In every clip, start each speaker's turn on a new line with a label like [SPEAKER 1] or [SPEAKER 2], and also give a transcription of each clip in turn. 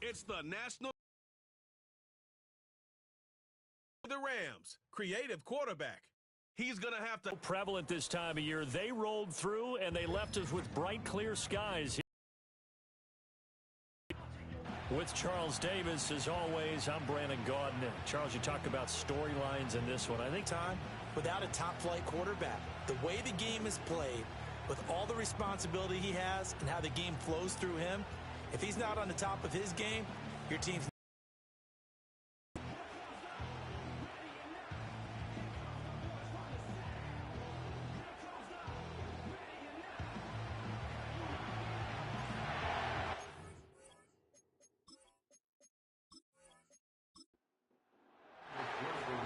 [SPEAKER 1] It's the national. The Rams, creative quarterback. He's going to have to.
[SPEAKER 2] Prevalent this time of year. They rolled through, and they left us with bright, clear skies. With Charles Davis, as always, I'm Brandon Gaudin. Charles, you talk about storylines in this one. I think
[SPEAKER 3] time without a top-flight quarterback. The way the game is played, with all the responsibility he has and how the game flows through him, if he's not on the top of his game, your team's.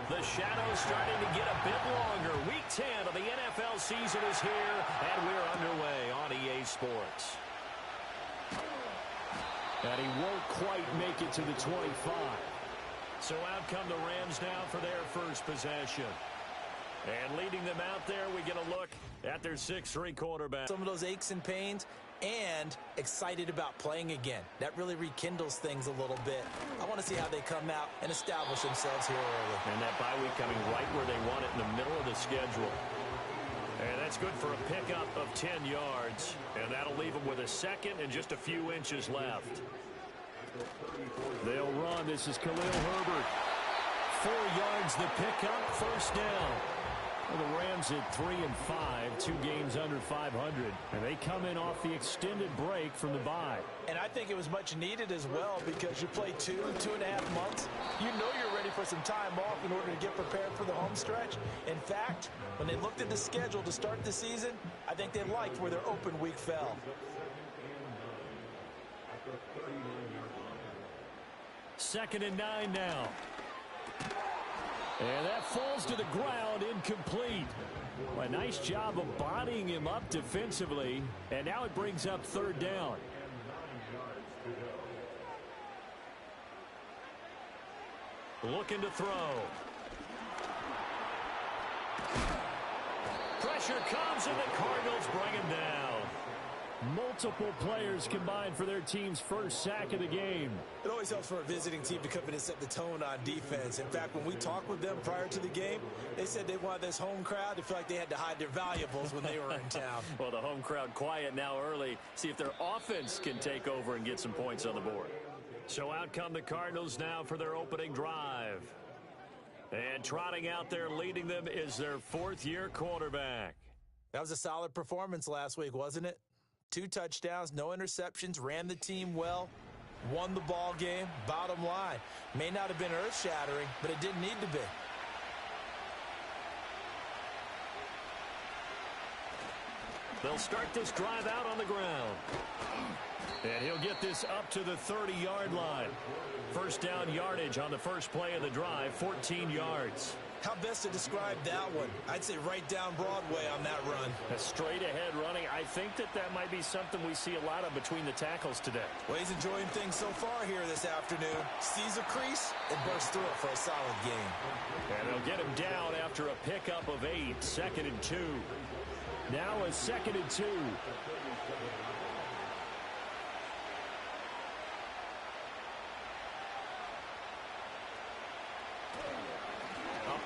[SPEAKER 2] The shadow's starting to get a bit longer. Week 10 of the NFL season is here, and we're underway on EA Sports. And he won't quite make it to the 25. So out come the Rams now for their first possession. And leading them out there, we get a look at their 6'3" quarterback.
[SPEAKER 3] Some of those aches and pains, and excited about playing again. That really rekindles things a little bit. I want to see how they come out and establish themselves here early.
[SPEAKER 2] And that bye week coming right where they want it, in the middle of the schedule. And that's good for a pickup of 10 yards. And that'll leave them with a second and just a few inches left. They'll run. This is Khalil Herbert. 4 yards the pickup, first down. Well, the Rams at 3-5, 2 games under 500, and they come in off the extended break from the bye.
[SPEAKER 3] And I think it was much needed as well, because you play 2.5 months. You know you're ready for some time off in order to get prepared for the home stretch. In fact, when they looked at the schedule to start the season, I think they liked where their open week fell.
[SPEAKER 2] Second and 9 now. And that falls to the ground, incomplete. A nice job of bodying him up defensively, and now it brings up third down. Looking to throw. Pressure comes, and the Cardinals bring him down. Multiple players combined for their team's first sack of the game.
[SPEAKER 3] It always helps for a visiting team to come in and set the tone on defense. In fact, when we talked with them prior to the game, they said they wanted this home crowd to feel like they had to hide their valuables when they were in town.
[SPEAKER 2] Well, the home crowd quiet now early. See if their offense can take over and get some points on the board. So out come the Cardinals now for their opening drive. And trotting out there leading them is their fourth-year quarterback.
[SPEAKER 3] That was a solid performance last week, wasn't it? 2 touchdowns, no interceptions, ran the team well, won the ball game. Bottom line, may not have been earth-shattering, but it didn't need to be.
[SPEAKER 2] They'll start this drive out on the ground. And he'll get this up to the 30-yard line. First down yardage on the first play of the drive, 14 yards.
[SPEAKER 3] How best to describe that one? I'd say right down Broadway on that run.
[SPEAKER 2] A straight-ahead running. I think that might be something we see a lot of between the tackles today.
[SPEAKER 3] Well, he's enjoying things so far here this afternoon. Sees a crease and bursts through it for a solid game.
[SPEAKER 2] And they'll get him down after a pickup of 8, 2nd and 2. Now a 2nd and 2.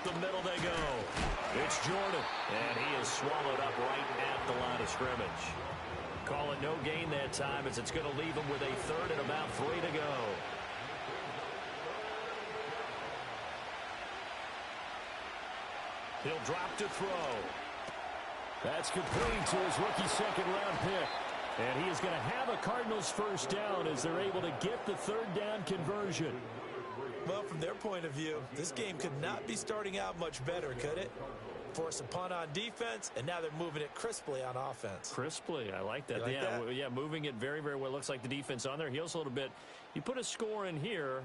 [SPEAKER 2] The middle they go. It's Jordan, and he is swallowed up right at the line of scrimmage. Call it no gain that time, as it's going to leave him with a 3rd and about 3 to go. He'll drop to throw. That's complete to his rookie second-round pick. And he is going to have a Cardinals first down as they're able to get the 3rd down conversion.
[SPEAKER 3] Well, from their point of view, this game could not be starting out much better, could it? Force a punt on defense, and now they're moving it crisply on offense.
[SPEAKER 2] Crisply, I like that.
[SPEAKER 3] Yeah,
[SPEAKER 2] moving it very, very well. Looks like the defense on their heels a little bit. You put a score in here,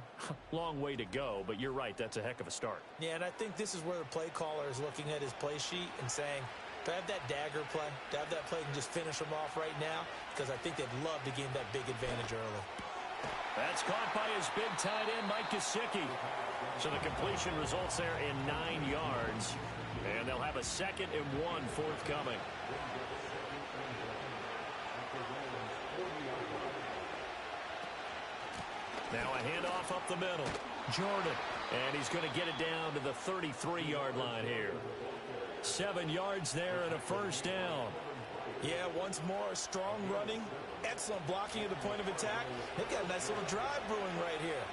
[SPEAKER 2] long way to go, but you're right, that's a heck of a start.
[SPEAKER 3] Yeah, and I think this is where the play caller is looking at his play sheet and saying, to have that dagger play, to have that play and just finish them off right now, because I think they'd love to gain that big advantage early.
[SPEAKER 2] That's caught by his big tight end, Mike Gesicki. So the completion results there in 9 yards. And they'll have a 2nd and 1 forthcoming. Now a handoff up the middle. Jordan. And he's going to get it down to the 33-yard line here. 7 yards there and a first down.
[SPEAKER 3] Yeah, once more, strong running, excellent blocking at the point of attack. They've got a nice little drive brewing right here.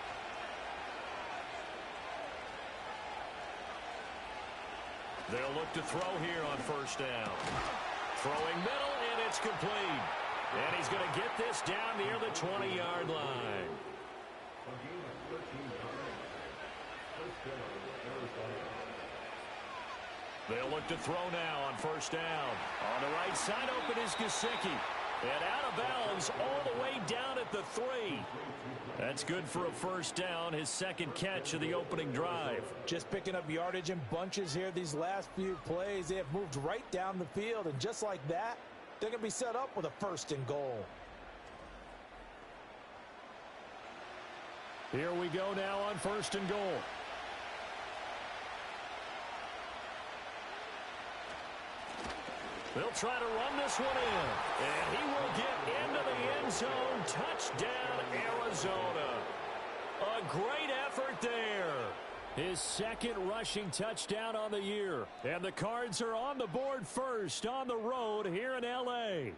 [SPEAKER 2] They'll look to throw here on first down. Throwing middle, and it's complete. And he's going to get this down near the 20-yard line. They'll look to throw now on first down. On the right side, open is Gesicki. And out of bounds all the way down at the 3. That's good for a first down, his second catch of the opening drive.
[SPEAKER 3] Just picking up yardage in bunches here these last few plays. They have moved right down the field, and just like that, they're going to be set up with a first and goal.
[SPEAKER 2] Here we go now on first and goal. They'll try to run this one in. And he will get into the end zone. Touchdown, Arizona. A great effort there. His second rushing touchdown on the year. And the Cards are on the board first on the road here in L.A.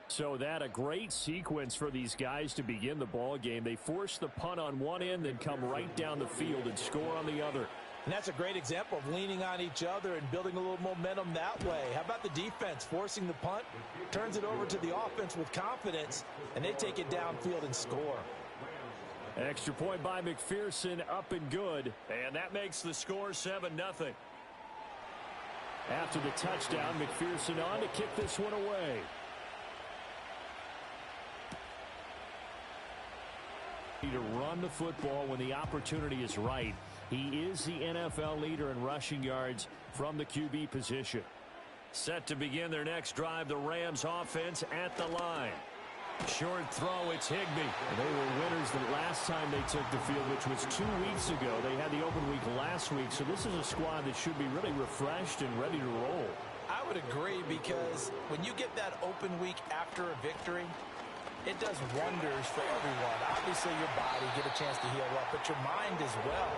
[SPEAKER 2] So that a great sequence for these guys to begin the ball game. They force the punt on one end, then come right down the field and score on the other.
[SPEAKER 3] And that's a great example of leaning on each other and building a little momentum that way. How about the defense forcing the punt, turns it over to the offense with confidence, and they take it downfield and score.
[SPEAKER 2] Extra point by McPherson, up and good. And that makes the score 7-0. After the touchdown, McPherson on to kick this one away. To run the football when the opportunity is right. He is the NFL leader in rushing yards from the QB position. Set to begin their next drive, the Rams offense at the line. Short throw, it's Higbee. They were winners the last time they took the field, which was 2 weeks ago. They had the open week last week, so this is a squad that should be really refreshed and ready to roll.
[SPEAKER 3] I would agree, because when you get that open week after a victory, it does wonders for everyone. Obviously, your body, get a chance to heal up, but your mind as well.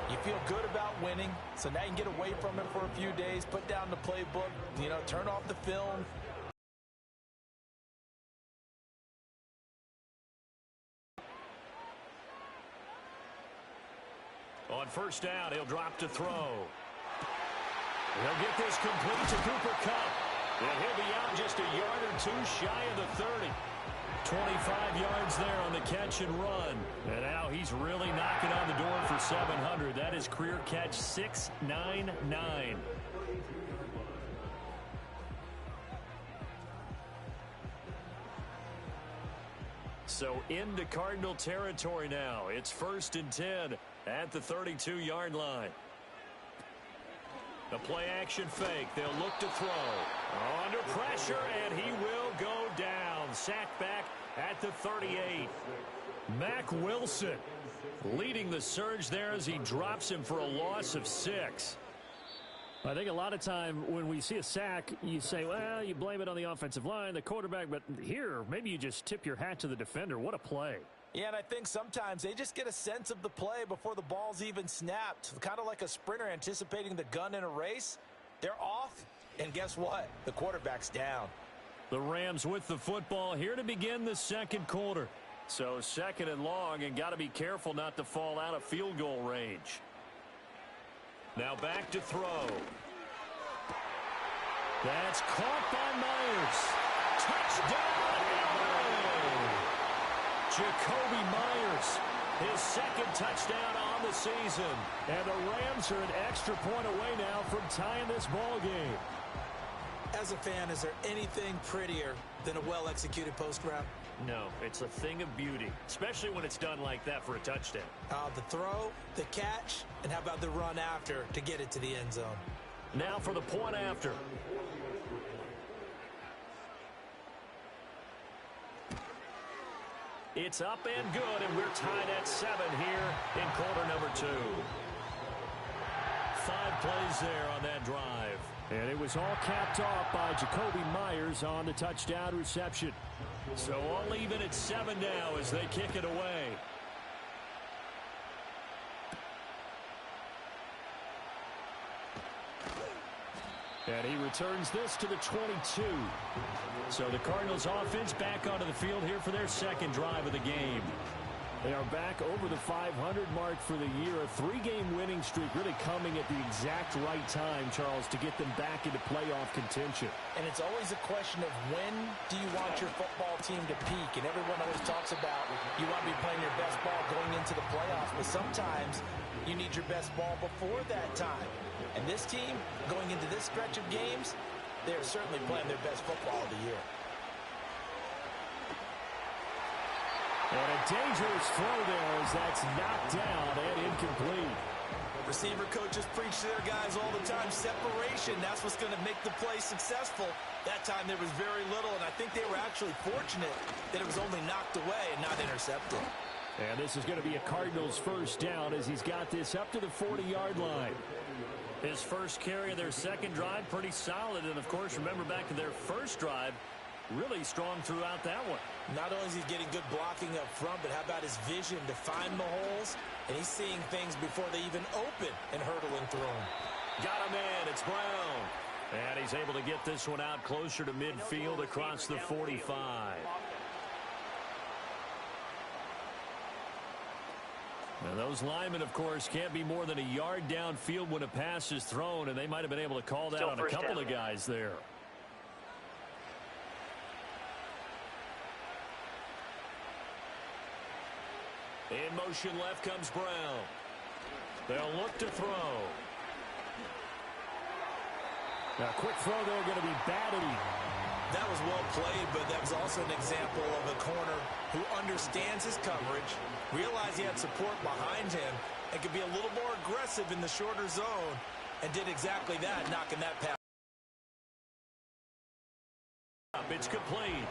[SPEAKER 3] You feel good about winning, so now you can get away from it for a few days, put down the playbook, turn off the film.
[SPEAKER 2] On first down, he'll drop to throw. He'll get this complete to Cooper Kupp. And he'll be out just a yard or two shy of the 30. 25 yards there on the catch and run. And now he's really knocking on the door for 700. That is career catch 699. So into Cardinal territory now. It's 1st and 10 at the 32-yard line. The play action fake. They'll look to throw. Under pressure, and he will go down. Sacked back at the 38. Mack Wilson leading the surge there as he drops him for a loss of 6. I think a lot of time when we see a sack, you say, well, you blame it on the offensive line, the quarterback, but here, maybe you just tip your hat to the defender. What a play.
[SPEAKER 3] Yeah, and I think sometimes they just get a sense of the play before the ball's even snapped. Kind of like a sprinter anticipating the gun in a race. They're off, and guess what? The quarterback's down.
[SPEAKER 2] The Rams with the football here to begin the second quarter. So 2nd and long, and got to be careful not to fall out of field goal range. Now back to throw. That's caught by Myers. Touchdown, LA! Jacoby Myers, his 2nd touchdown on the season. And the Rams are an extra point away now from tying this ball game.
[SPEAKER 3] As a fan, is there anything prettier than a well-executed post route?
[SPEAKER 2] No, it's a thing of beauty, especially when it's done like that for a touchdown.
[SPEAKER 3] The throw, the catch, and how about the run after to get it to the end zone?
[SPEAKER 2] Now for the point after. It's up and good, and we're tied at 7 here in quarter number 2. 5 plays there on that drive. And it was all capped off by Jacoby Myers on the touchdown reception. So all even at 7 now as they kick it away. And he returns this to the 22. So the Cardinals offense back onto the field here for their second drive of the game. They are back over the 500 mark for the year. A 3-game winning streak really coming at the exact right time, Charles, to get them back into playoff contention.
[SPEAKER 3] And it's always a question of when do you want your football team to peak? And everyone always talks about you want to be playing your best ball going into the playoffs. But sometimes you need your best ball before that time. And this team, going into this stretch of games, they're certainly playing their best football of the year.
[SPEAKER 2] And a dangerous throw there as that's knocked down and incomplete.
[SPEAKER 3] Receiver coaches preach to their guys all the time. Separation, that's what's going to make the play successful. That time there was very little, and I think they were actually fortunate that it was only knocked away and not intercepted.
[SPEAKER 2] And this is going to be a Cardinals first down as he's got this up to the 40-yard line. His first carry of their second drive, pretty solid. And, of course, remember back to their first drive, really strong throughout that one.
[SPEAKER 3] Not only is he getting good blocking up front, but how about his vision to find the holes? And he's seeing things before they even open and hurdling through them.
[SPEAKER 2] Got him in. It's Brown. And he's able to get this one out closer to midfield across the 45. Now those linemen, of course, can't be more than a yard downfield when a pass is thrown, and they might have been able to call that on a couple of guys there. In motion left comes Brown. They'll look to throw. Now, quick throw there going to be batted.
[SPEAKER 3] That was well played, but that was also an example of a corner who understands his coverage, realized he had support behind him, and could be a little more aggressive in the shorter zone, and did exactly that, knocking that pass.
[SPEAKER 2] It's complete.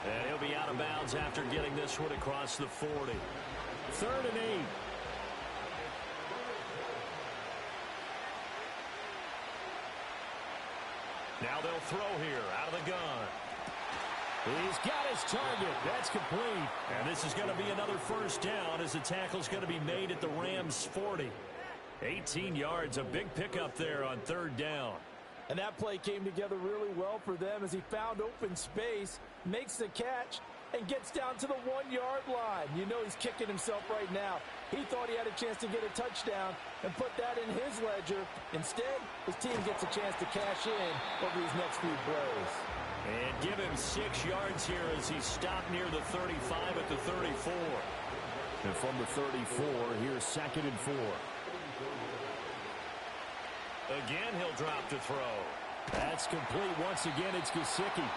[SPEAKER 2] And he'll be out of bounds after getting this one across the 40. 3rd and 8. Now they'll throw here out of the gun. He's got his target. That's complete. And this is going to be another first down as the tackle's going to be made at the Rams' 40. 18 yards, a big pickup there on 3rd down.
[SPEAKER 3] And that play came together really well for them as he found open space, makes the catch, and gets down to the 1-yard line. You know he's kicking himself right now. He thought he had a chance to get a touchdown and put that in his ledger. Instead, his team gets a chance to cash in over these next few plays.
[SPEAKER 2] And give him 6 yards here as he stopped near the 35 at the 34. And from the 34, here's 2nd and 4. Again, he'll drop to throw. That's complete. Once again, it's Gesicki.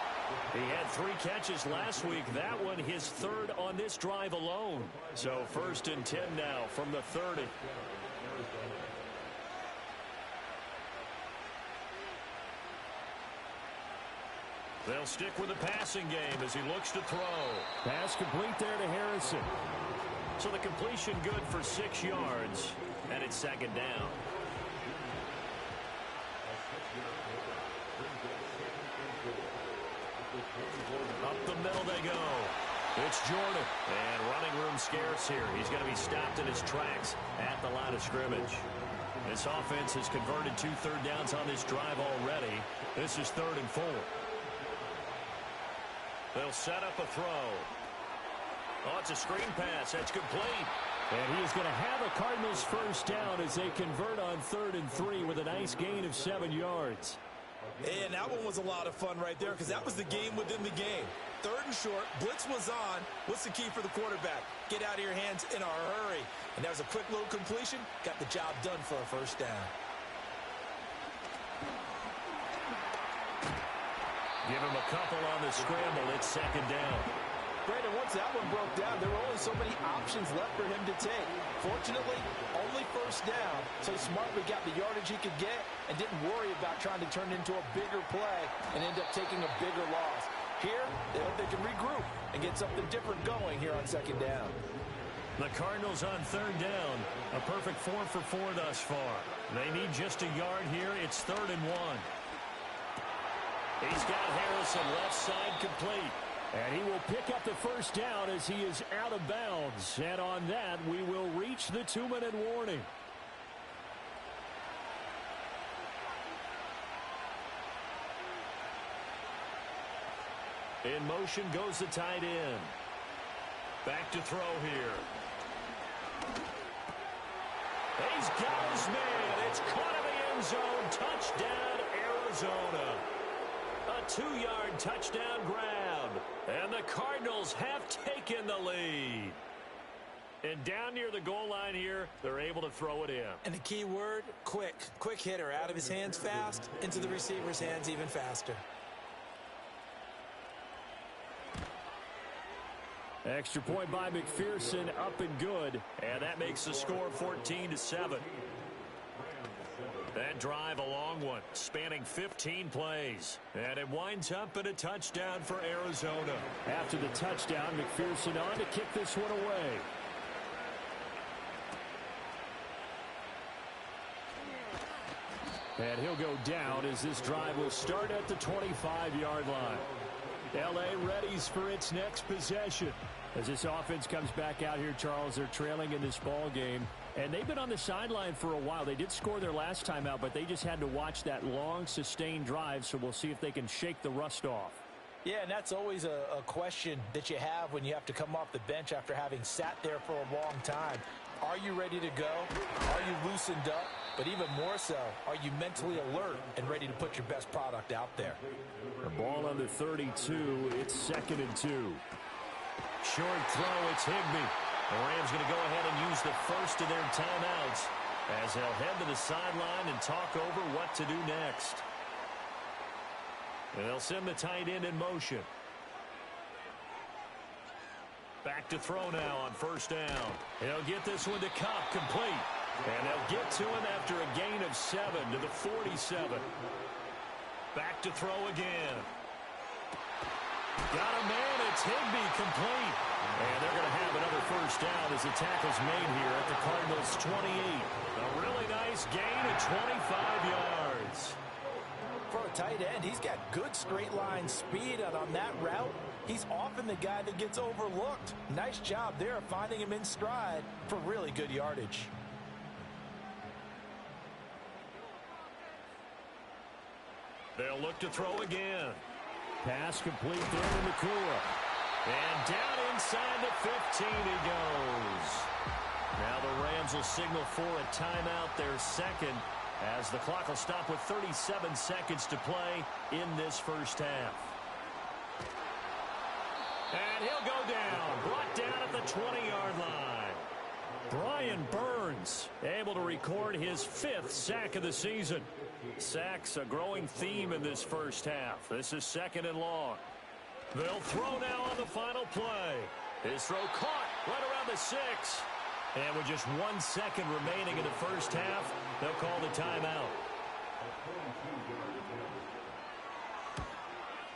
[SPEAKER 2] He had 3 catches last week. That one his 3rd on this drive alone. So 1st and 10 now from the 30. They'll stick with the passing game as he looks to throw. Pass complete there to Harrison. So the completion good for 6 yards, and it's 2nd down. Up the middle they go. It's Jordan. And running room scarce here. He's going to be stopped in his tracks at the line of scrimmage. This offense has converted 2 third downs on this drive already. This is 3rd and 4. They'll set up a throw. Oh, it's a screen pass. That's complete. And he is going to have a Cardinals first down as they convert on 3rd and 3 with a nice gain of 7 yards.
[SPEAKER 3] And that one was a lot of fun right there because that was the game within the game. 3rd and short, blitz was on. What's the key for the quarterback? Get out of your hands in a hurry. And that was a quick little completion. Got the job done for a first down.
[SPEAKER 2] Give him a couple on the scramble. It's 2nd down.
[SPEAKER 3] Brandon, once that one broke down, there were only so many options left for him to take. Fortunately, only first down, so he smartly got the yardage he could get and didn't worry about trying to turn it into a bigger play and end up taking a bigger loss. Here, they hope they can regroup and get something different going here on 2nd down.
[SPEAKER 2] The Cardinals on 3rd down. A perfect 4 for 4 thus far. They need just a yard here. It's 3rd and 1. He's got Harrison left side complete. And he will pick up the first down as he is out of bounds. And on that, we will reach the 2-minute warning. In motion goes the tight end. Back to throw here. He's got his man. It's caught in the end zone. Touchdown, Arizona. A 2-yard touchdown grab. And the Cardinals have taken the lead. And down near the goal line here, they're able to throw it in.
[SPEAKER 3] And the key word, quick. Quick hitter. Out of his hands fast, into the receiver's hands even faster.
[SPEAKER 2] Extra point by McPherson, up and good. And that makes the score 14-7. That drive, a long one, spanning 15 plays. And it winds up in a touchdown for Arizona. After the touchdown, McPherson on to kick this one away. And he'll go down as this drive will start at the 25-yard line. L.A. readies for its next possession. As this offense comes back out here, Charles, they're trailing in this ball game. And they've been on the sideline for a while. They did score their last time out, but they just had to watch that long, sustained drive, so we'll see if they can shake the rust off.
[SPEAKER 3] Yeah, and that's always a question that you have when you have to come off the bench after having sat there for a long time. Are you ready to go? Are you loosened up? But even more so, are you mentally alert and ready to put your best product out there?
[SPEAKER 2] The ball under 32. It's 2nd and 2. Short throw. It's Higbee. The Rams going to go ahead and use the first of their timeouts as they'll head to the sideline and talk over what to do next. And they'll send the tight end in motion. Back to throw now on first down. He'll get this one to Cup, complete. And they'll get to him after a gain of 7 to the 47. Back to throw again. Got a man. It's Higbee, complete. And they're going to have another first down as the tackle's made here at the Cardinals' 28. A really nice gain of 25 yards.
[SPEAKER 3] For a tight end, he's got good straight line speed, and on that route, he's often the guy that gets overlooked. Nice job there finding him in stride for really good yardage.
[SPEAKER 2] They'll look to throw again. Pass complete there to Nakua. And down inside the 15 he goes. Now the Rams will signal for a timeout, their second, as the clock will stop with 37 seconds to play in this first half. And he'll go down, brought down at the 20-yard line. Brian Burns able to record his 5th sack of the season. Sacks a growing theme in this first half. This is 2nd and long. They'll throw now on the final play. His throw caught right around the 6. And with just 1 second remaining in the first half, they'll call the timeout.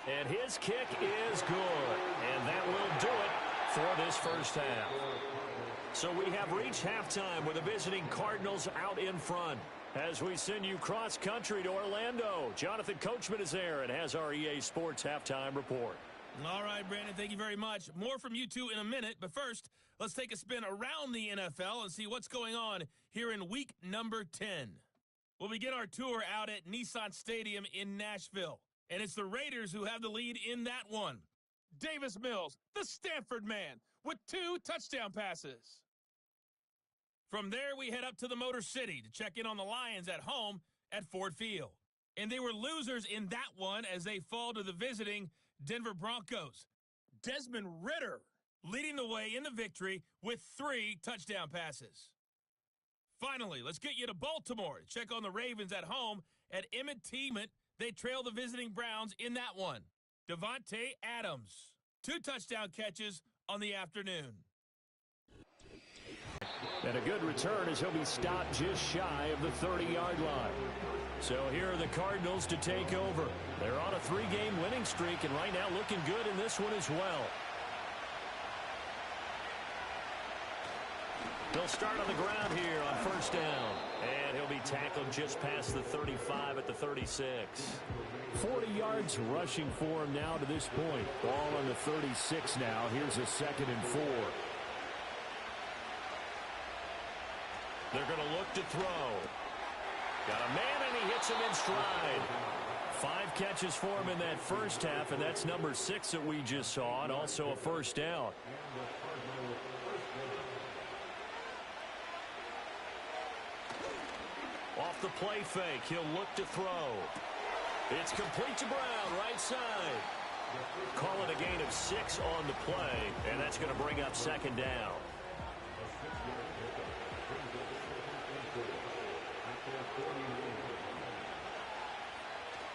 [SPEAKER 2] And his kick is good. And that will do it for this first half. So we have reached halftime with the visiting Cardinals out in front. As we send you cross-country to Orlando, Jonathan Coachman is there and has our EA Sports Halftime Report.
[SPEAKER 1] All right, Brandon, thank you very much. More from you two in a minute, but first, let's take a spin around the NFL and see what's going on here in week number 10. We'll begin our tour out at Nissan Stadium in Nashville, and it's the Raiders who have the lead in that one. Davis Mills, the Stanford man, with 2 touchdown passes. From there, we head up to the Motor City to check in on the Lions at home at Ford Field. And they were losers in that one as they fall to the visiting Denver Broncos. Desmond Ridder leading the way in the victory with 3 touchdown passes. Finally, let's get you to Baltimore to check on the Ravens at home at Emmett. They trail the visiting Browns in that one. Devontae Adams, 2 touchdown catches on the afternoon.
[SPEAKER 2] And a good return as he'll be stopped just shy of the 30-yard line. So here are the Cardinals to take over. They're on a 3-game winning streak and right now looking good in this one as well. They'll start on the ground here on first down. And he'll be tackled just past the 35 at the 36.
[SPEAKER 4] 40 yards rushing for him now to this point. Ball on the 36 now. Here's a 2nd and 4.
[SPEAKER 2] They're going to look to throw. Got a man, and he hits him in stride. 5 catches for him in that first half, and that's number 6 that we just saw, and also a first down. Off the play fake, he'll look to throw. It's complete to Brown, right side. Call it a gain of 6 on the play, and that's going to bring up 2nd down.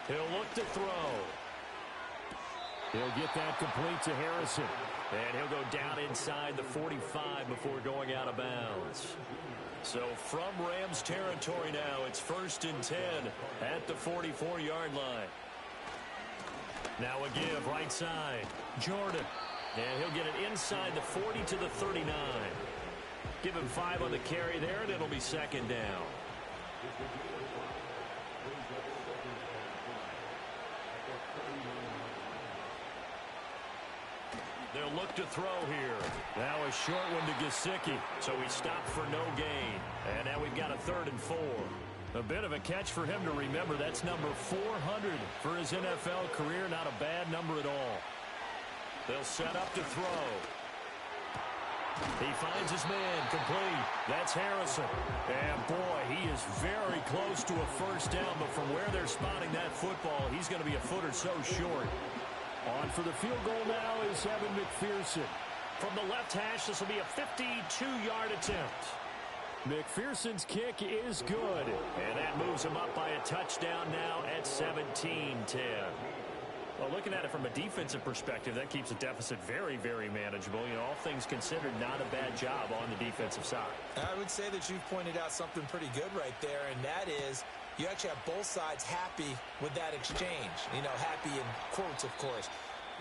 [SPEAKER 2] He'll look to throw.
[SPEAKER 4] He'll get that complete to Harrison.
[SPEAKER 2] And he'll go down inside the 45 before going out of bounds. So from Rams territory now, it's 1st and 10 at the 44-yard line. Now a give right side. Jordan. And he'll get it inside the 40 to the 39. Give him 5 on the carry there, and it'll be 2nd down. They'll look to throw here. Now a short one to Gesicki. So he stopped for no gain. And now we've got a 3rd and 4. A bit of a catch for him to remember. That's number 400 for his NFL career. Not a bad number at all. They'll set up to throw. He finds his man complete. That's Harrison. And boy, he is very close to a first down. But from where they're spotting that football, he's going to be a foot or so short.
[SPEAKER 4] On for the field goal now is Evan McPherson.
[SPEAKER 2] From the left hash, this will be a 52-yard attempt.
[SPEAKER 4] McPherson's kick is good.
[SPEAKER 2] And that moves him up by a touchdown now at 17-10. Well, looking at it from a defensive perspective, that keeps the deficit very, very manageable. You know, all things considered, not a bad job on the defensive side.
[SPEAKER 3] I would say that you've pointed out something pretty good right there, and that is you actually have both sides happy with that exchange. You know, happy in quotes, of course.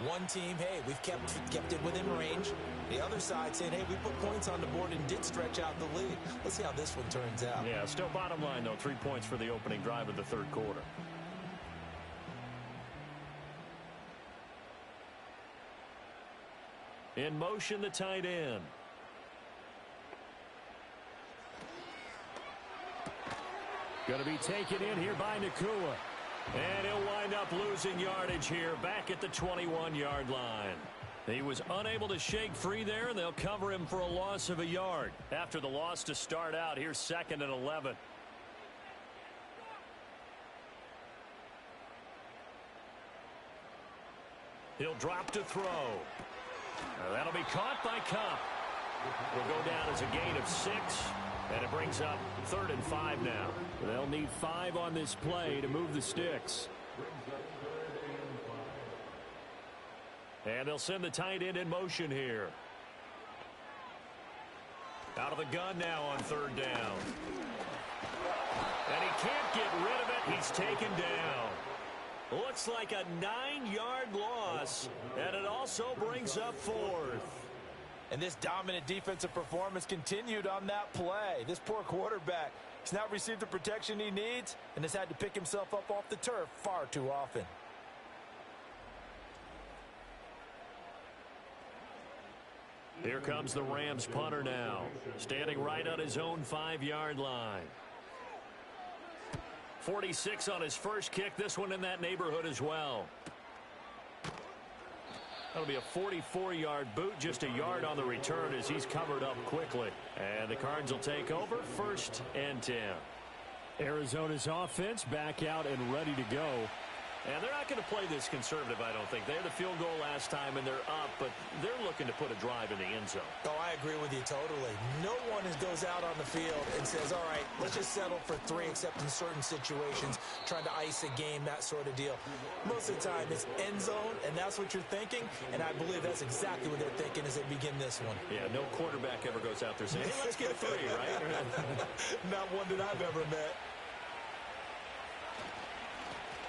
[SPEAKER 3] One team, hey, we've kept it within range. The other side saying, hey, we put points on the board and did stretch out the lead. Let's see how this one turns out.
[SPEAKER 2] Yeah, still bottom line, though, 3 points for the opening drive of the 3rd quarter. In motion, the tight end.
[SPEAKER 4] Going to be taken in here by Nakua.
[SPEAKER 2] And he'll wind up losing yardage here back at the 21-yard line. He was unable to shake free there, and they'll cover him for a loss of a yard. After the loss to start out, here's 2nd and 11. He'll drop to throw. That'll be caught by Cup. Will go down as a gain of 6. And it brings up 3rd and 5 now.
[SPEAKER 4] They'll need 5 on this play to move the sticks.
[SPEAKER 2] And they'll send the tight end in motion here. Out of the gun now on 3rd down. And he can't get rid of it. He's taken down. Looks like a 9-yard loss. And it also brings up 4th.
[SPEAKER 3] And this dominant defensive performance continued on that play. This poor quarterback, he's not received the protection he needs and has had to pick himself up off the turf far too often.
[SPEAKER 2] Here comes the Rams punter now, standing right on his own 5-yard line. 46 on his first kick, this one in that neighborhood as well. That'll be a 44-yard boot, just a yard on the return as he's covered up quickly. And the Cards will take over, 1st and 10.
[SPEAKER 4] Arizona's offense back out and ready to go.
[SPEAKER 2] And they're not going to play this conservative, I don't think. They had the field goal last time, and they're up, but they're looking to put a drive in the end zone.
[SPEAKER 3] Oh, I agree with you totally. No one goes out on the field and says, all right, let's just settle for 3, except in certain situations, trying to ice a game, that sort of deal. Most of the time, it's end zone, and that's what you're thinking, and I believe that's exactly what they're thinking as they begin this one.
[SPEAKER 2] Yeah, no quarterback ever goes out there saying, hey, let's get 3, right?
[SPEAKER 3] Not one that I've ever met.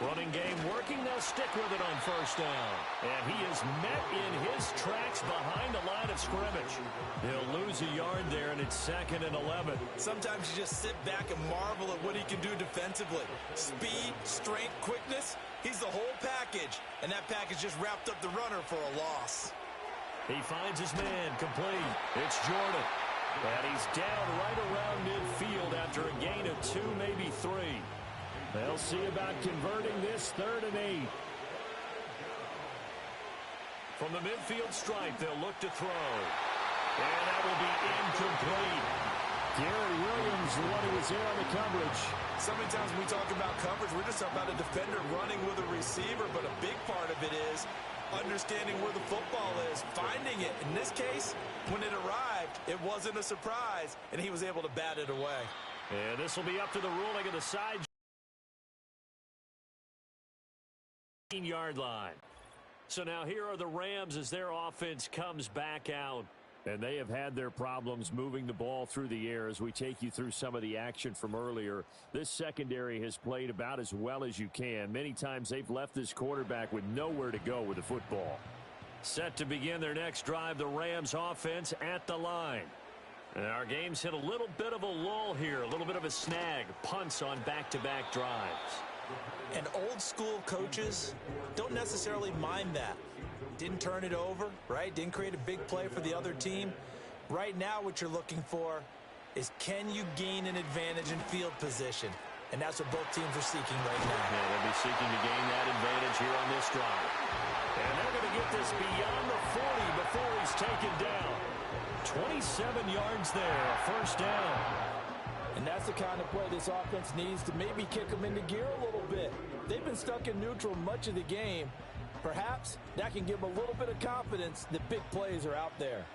[SPEAKER 2] Running game working. They'll stick with it on 1st down. And he is met in his tracks behind the line of scrimmage. He'll lose a yard there, and it's 2nd and 11.
[SPEAKER 3] Sometimes you just sit back and marvel at what he can do defensively. Speed, strength, quickness, he's the whole package. And that package just wrapped up the runner for a loss.
[SPEAKER 2] He finds his man complete. It's Jordan. And he's down right around midfield after a gain of 2, maybe 3.
[SPEAKER 4] They'll see about converting this 3rd and 8.
[SPEAKER 2] From the midfield stripe, they'll look to throw. And that will be incomplete.
[SPEAKER 4] Garrett Williams, the one who was there on the coverage.
[SPEAKER 3] So many times when we talk about coverage, we're just talking about a defender running with a receiver, but a big part of it is understanding where the football is, finding it. In this case, when it arrived, it wasn't a surprise, and he was able to bat it away.
[SPEAKER 2] And this will be up to the ruling of the side. 15-yard line. So now here are the Rams as their offense comes back out.
[SPEAKER 4] And they have had their problems moving the ball through the air as we take you through some of the action from earlier. This secondary has played about as well as you can. Many times they've left this quarterback with nowhere to go with the football.
[SPEAKER 2] Set to begin their next drive, the Rams offense at the line. And our game's hit a little bit of a lull here, a little bit of a snag. Punts on back-to-back drives.
[SPEAKER 3] And old school coaches don't necessarily mind that. Didn't turn it over, right? Didn't create a big play for the other team. Right now what you're looking for is, can you gain an advantage in field position? And that's what both teams are seeking right now.
[SPEAKER 2] Yeah, they'll be seeking to gain that advantage here on this drive. And they're going to get this beyond the 40 before he's taken down. 27 yards there, a 1st down.
[SPEAKER 3] And that's the kind of play this offense needs to maybe kick them into gear a little bit. They've been stuck in neutral much of the game. Perhaps that can give them a little bit of confidence that big plays are out there.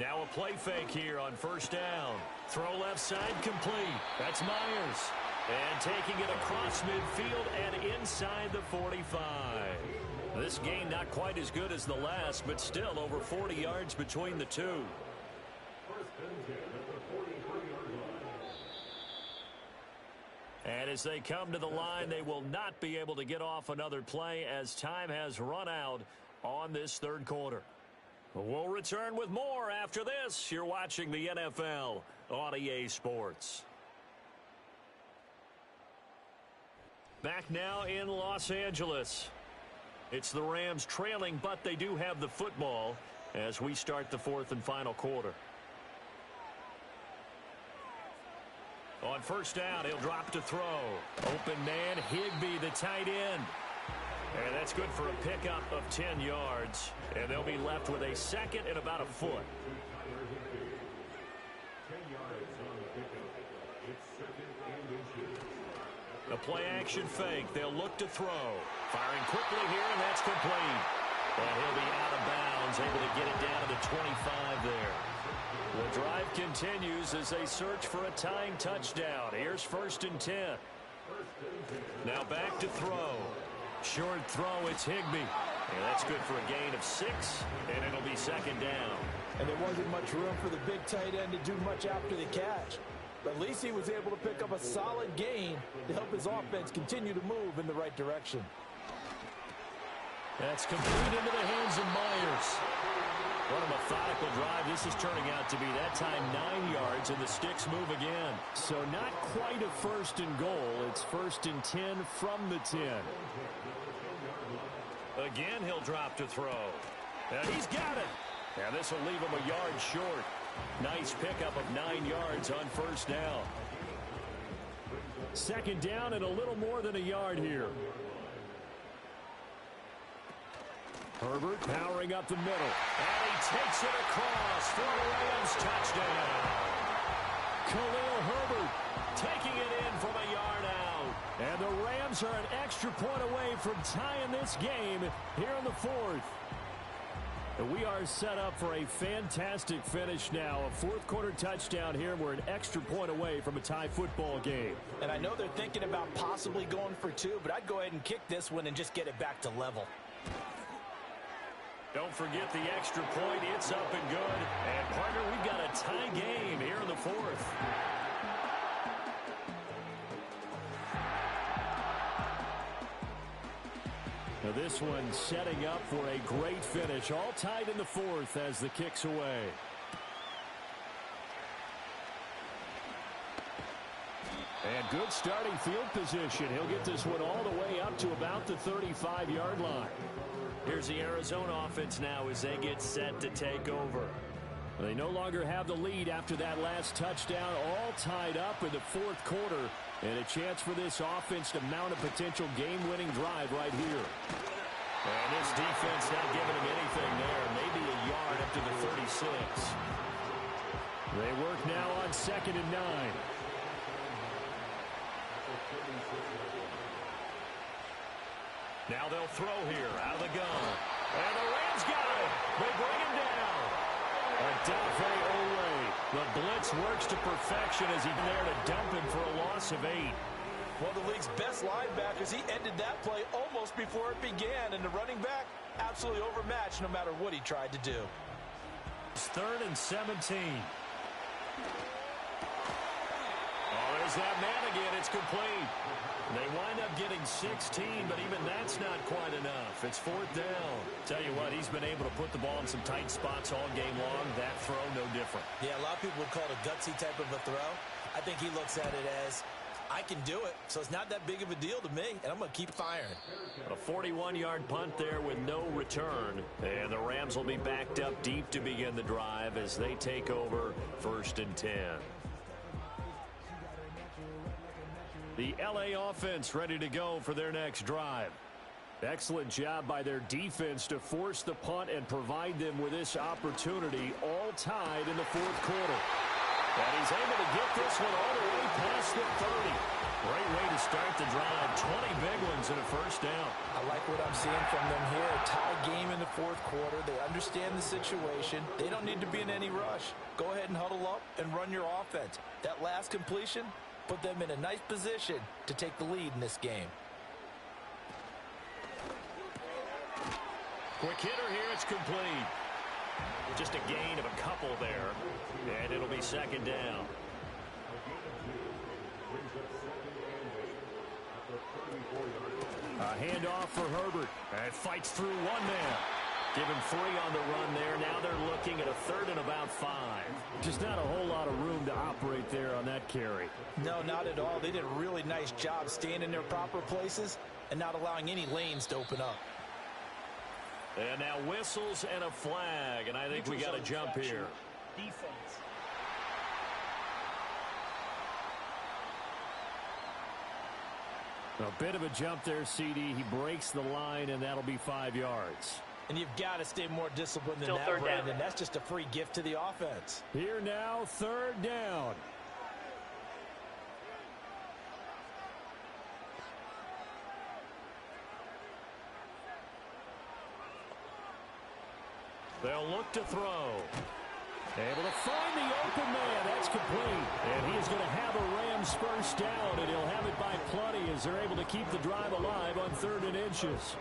[SPEAKER 2] Now a play fake here on 1st down. Throw left side complete. That's Myers. And taking it across midfield and inside the 45. This game not quite as good as the last, but still over 40 yards between the two. And as they come to the line, they will not be able to get off another play as time has run out on this 3rd quarter. We'll return with more after this. You're watching the NFL on EA Sports. Back now in Los Angeles. It's the Rams trailing, but they do have the football as we start the 4th and final quarter. On 1st down, he'll drop to throw. Open man, Higbee, the tight end. And that's good for a pickup of 10 yards. And they'll be left with a 2nd and about a foot. A play-action fake. They'll look to throw. Firing quickly here, and that's complete. And he'll be out of bounds, able to get it down to the 25 there. The drive continues as they search for a tying touchdown. Here's 1st and 10. Now back to throw. Short throw, it's Higbee. And that's good for a gain of 6, and it'll be 2nd down.
[SPEAKER 3] And there wasn't much room for the big tight end to do much after the catch. But at least he was able to pick up a solid gain to help his offense continue to move in the right direction.
[SPEAKER 2] That's complete into the hands of Myers. What a methodical drive. This is turning out to be that time 9 yards, and the sticks move again.
[SPEAKER 4] So not quite a 1st and goal. It's 1st and 10 from the 10.
[SPEAKER 2] Again, he'll drop to throw. And he's got it. And this will leave him a yard short. Nice pickup of 9 yards on 1st down.
[SPEAKER 4] 2nd down and a little more than a yard here. Herbert powering up the middle.
[SPEAKER 2] And he takes it across for the Rams touchdown.
[SPEAKER 4] Khalil Herbert
[SPEAKER 2] taking it in from a yard out.
[SPEAKER 4] And the Rams are an extra point away from tying this game here in the 4th. And we are set up for a fantastic finish now. A 4th quarter touchdown here. We're an extra point away from a tie football game.
[SPEAKER 3] And I know they're thinking about possibly going for 2, but I'd go ahead and kick this one and just get it back to level.
[SPEAKER 2] Don't forget the extra point. It's up and good. And, partner, we've got a tie game here in the 4th.
[SPEAKER 4] Now this one setting up for a great finish. All tied in the fourth as the kick's away. And good starting field position. He'll get this one all the way up to about the 35-yard line.
[SPEAKER 2] Here's the Arizona offense now as they get set to take over.
[SPEAKER 4] They no longer have the lead after that last touchdown, all tied up in the fourth quarter, and a chance for this offense to mount a potential game-winning drive right here.
[SPEAKER 2] And this defense not giving him anything there, maybe a yard up to the 36.
[SPEAKER 4] They work now on 2nd and 9.
[SPEAKER 2] Now they'll throw here out of the gun. And the Rams got it. They bring him down.
[SPEAKER 4] Adafe Owe. The blitz works to perfection as he's there to dump him for a loss of 8.
[SPEAKER 3] One of the league's best linebackers. He ended that play almost before it began. And the running back, absolutely overmatched no matter what he tried to do.
[SPEAKER 2] It's 3rd and 17. Oh, there's that man again. It's complete. They wind up getting 16, but even that's not quite enough. It's 4th down.
[SPEAKER 3] Tell you what, he's been able to put the ball in some tight spots all game long. That throw, no different. Yeah, a lot of people would call it a gutsy type of a throw. I think he looks at it as, I can do it, so it's not that big of a deal to me, and I'm going to keep firing.
[SPEAKER 2] A 41-yard punt there with no return. And the Rams will be backed up deep to begin the drive as they take over 1st and 10. The L.A. offense ready to go for their next drive. Excellent job by their defense to force the punt and provide them with this opportunity, all tied in the fourth quarter. And he's able to get this one all the way past the 30. Great way to start the drive. 20 big ones and a first down.
[SPEAKER 3] I like what I'm seeing from them here. A tie game in the fourth quarter. They understand the situation. They don't need to be in any rush. Go ahead and huddle up and run your offense. That last completion put them in a nice position to take the lead in this game.
[SPEAKER 2] Quick hitter here, it's complete. Just a gain of a couple there, and it'll be 2nd down.
[SPEAKER 4] A handoff for Herbert.
[SPEAKER 2] And fights through one man. Give him 3 on the run there. Now they're looking at a 3rd and about 5.
[SPEAKER 4] Just not a whole lot of room to operate there on that carry.
[SPEAKER 3] No, not at all. They did a really nice job staying in their proper places and not allowing any lanes to open up.
[SPEAKER 2] And now whistles and a flag, and I think we got a jump here.
[SPEAKER 3] Defense.
[SPEAKER 4] A bit of a jump there, CD. He breaks the line, and that'll be 5 yards.
[SPEAKER 3] And you've got to stay more disciplined than that, Brandon. That's just a free gift to the offense.
[SPEAKER 4] Here now, 3rd down.
[SPEAKER 2] They'll look to throw.
[SPEAKER 4] Able to find the open man. That's complete. And he is going to have a Rams first down, and he'll have it by plenty as they're able to keep the drive alive on 3rd and inches.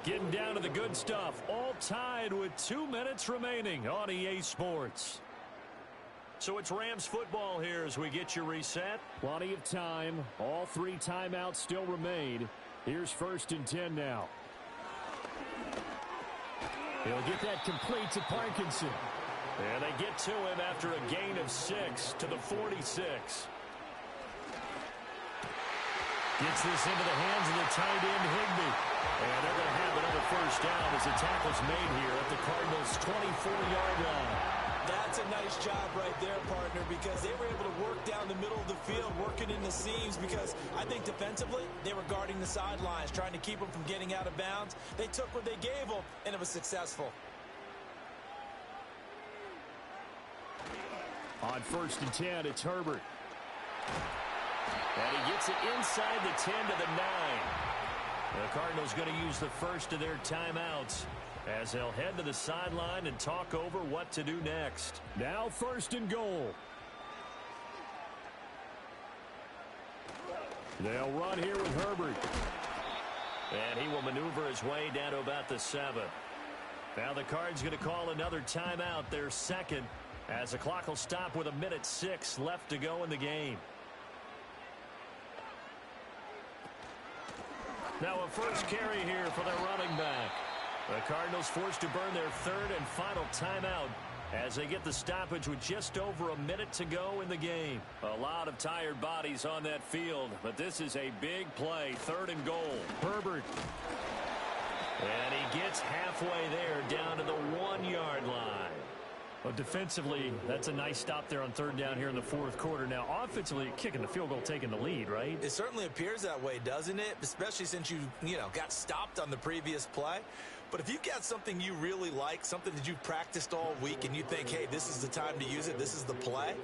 [SPEAKER 4] Getting down to the good stuff. All tied with 2 minutes remaining on EA Sports.
[SPEAKER 2] So it's Rams football here as we get you reset.
[SPEAKER 4] Plenty of time. All 3 timeouts still remain. Here's 1st and 10 now. He'll get that complete to Parkinson.
[SPEAKER 2] And they get to him after a gain of 6 to the 46.
[SPEAKER 4] Gets this into the hands of the tight end, Higbee.
[SPEAKER 2] And they're going to have another first down as the tackle's made here at the Cardinals' 24-yard line.
[SPEAKER 3] That's a nice job right there, partner, because they were able to work down the middle of the field, working in the seams, because I think defensively they were guarding the sidelines, trying to keep them from getting out of bounds. They took what they gave them, and it was successful.
[SPEAKER 4] On 1st and 10, it's Herbert.
[SPEAKER 2] And he gets it inside the 10 to the 9. The Cardinals going to use the first of their timeouts as they'll head to the sideline and talk over what to do next.
[SPEAKER 4] Now 1st and goal. They'll run here with Herbert.
[SPEAKER 2] And he will maneuver his way down to about the 7. Now the Cards going to call another timeout, their 2nd, as the clock will stop with 1:06 left to go in the game. Now a first carry here for their running back. The Cardinals forced to burn their third and final timeout as they get the stoppage with just over a minute to go in the game. A lot of tired bodies on that field, but this is a big play, 3rd and goal.
[SPEAKER 4] Herbert.
[SPEAKER 2] And he gets halfway there down to the 1-yard line.
[SPEAKER 4] Well, defensively, that's a nice stop there on 3rd down here in the 4th quarter. Now, offensively, kicking the field goal, taking the lead, right?
[SPEAKER 3] It certainly appears that way, doesn't it? Especially since you got stopped on the previous play. But if you've got something you really like, something that you've practiced all week, and you think, hey, this is the time to use it, this is the play,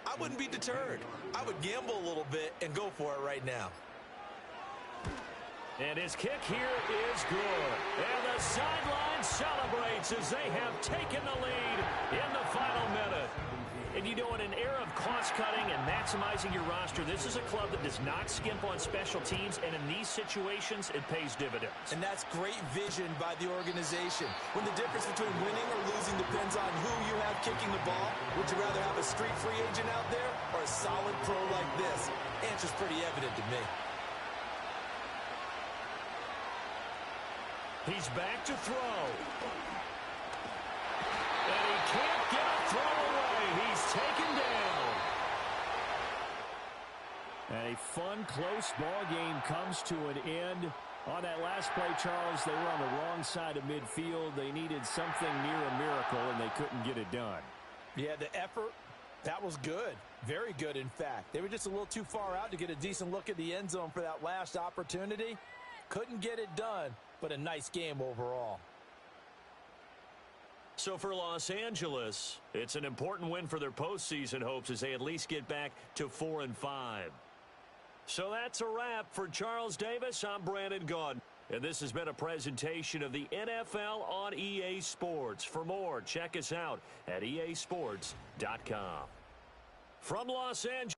[SPEAKER 3] I wouldn't be deterred. I would gamble a little bit and go for it right now.
[SPEAKER 2] And his kick here is good. And the sideline celebrates as they have taken the lead in the final minute. And you know, in an era of cost-cutting and maximizing your roster, this is a club that does not skimp on special teams, and in these situations, it pays dividends.
[SPEAKER 3] And that's great vision by the organization. When the difference between winning or losing depends on who you have kicking the ball, would you rather have a street free agent out there or a solid pro like this? Answer's pretty evident to me.
[SPEAKER 2] He's back to throw. And he can't get a throw away. He's taken down.
[SPEAKER 4] And a fun, close ball game comes to an end. On that last play, Charles, they were on the wrong side of midfield. They needed something near a miracle, and they couldn't get it done.
[SPEAKER 3] Yeah, the effort, that was good. Very good, in fact. They were just a little too far out to get a decent look at the end zone for that last opportunity. Couldn't get it done, but a nice game overall.
[SPEAKER 2] So for Los Angeles, it's an important win for their postseason hopes as they at least get back to 4-5. So that's a wrap for Charles Davis. I'm Brandon Gaudin. And this has been a presentation of the NFL on EA Sports. For more, check us out at easports.com. From Los Angeles.